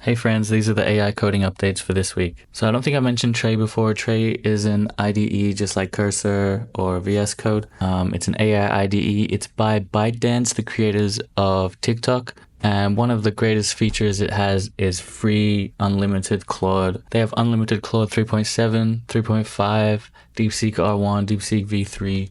Hey friends, these are the AI coding updates for this week. So I don't think I mentioned Tray before. Tray is an IDE just like Cursor or VS Code. It's an AI IDE. It's by ByteDance, the creators of TikTok. And one of the greatest features it has is free unlimited Claude. They have unlimited Claude 3.7, 3.5, DeepSeek R1, DeepSeek V3.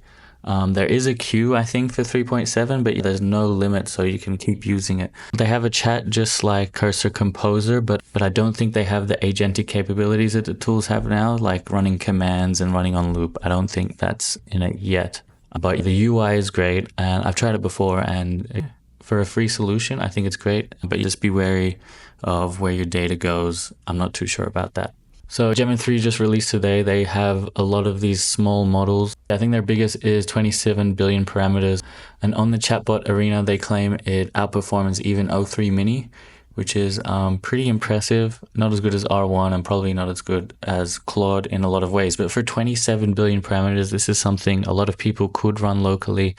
There is a queue, I think, for 3.7, but there's no limit, so you can keep using it. They have a chat just like Cursor Composer, but I don't think they have the agentic capabilities that the tools have now, like running commands and running on loop. I don't think that's in it yet. But the UI is great, and I've tried it before, and for a free solution, I think it's great, but just be wary of where your data goes. I'm not too sure about that. So Gemini 3 just released today. They have a lot of these small models. I think their biggest is 27 billion parameters. And on the chatbot arena, they claim it outperforms even O3 Mini, which is pretty impressive. Not as good as R1 and probably not as good as Claude in a lot of ways. But for 27 billion parameters, this is something a lot of people could run locally.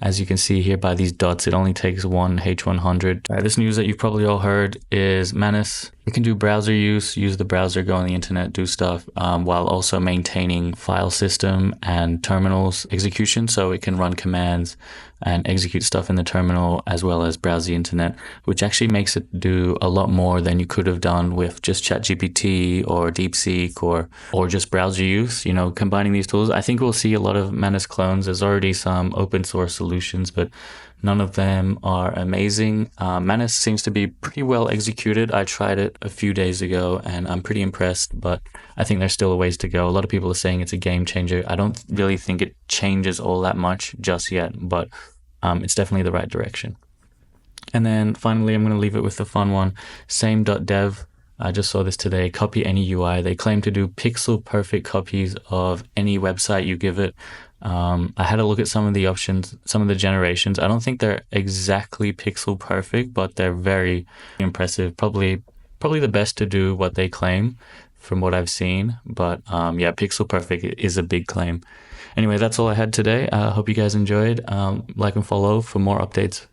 As you can see here by these dots, it only takes one H100. This news that you've probably all heard is Manus. You can do browser use the browser, go on the internet, do stuff, while also maintaining file system and terminals execution. So it can run commands and execute stuff in the terminal as well as browse the internet, which actually makes it do a lot more than you could have done with just ChatGPT or DeepSeek or just browser use. Combining these tools, I think we'll see a lot of Manus clones. There's already some open source solutions, but none of them are amazing. Manus seems to be pretty well executed. I tried it a few days ago and I'm pretty impressed, but I think there's still a ways to go. A lot of people are saying it's a game changer. I don't really think it changes all that much just yet, but it's definitely the right direction. And then finally, I'm going to leave it with the fun one, same.dev. I just saw this today, copy any UI. They claim to do pixel perfect copies of any website you give it. I had a look at some of the options, some of the generations. I don't think they're exactly pixel perfect, but they're very impressive. Probably the best to do what they claim from what I've seen. But pixel perfect is a big claim. Anyway, that's all I had today. I hope you guys enjoyed. Like and follow for more updates.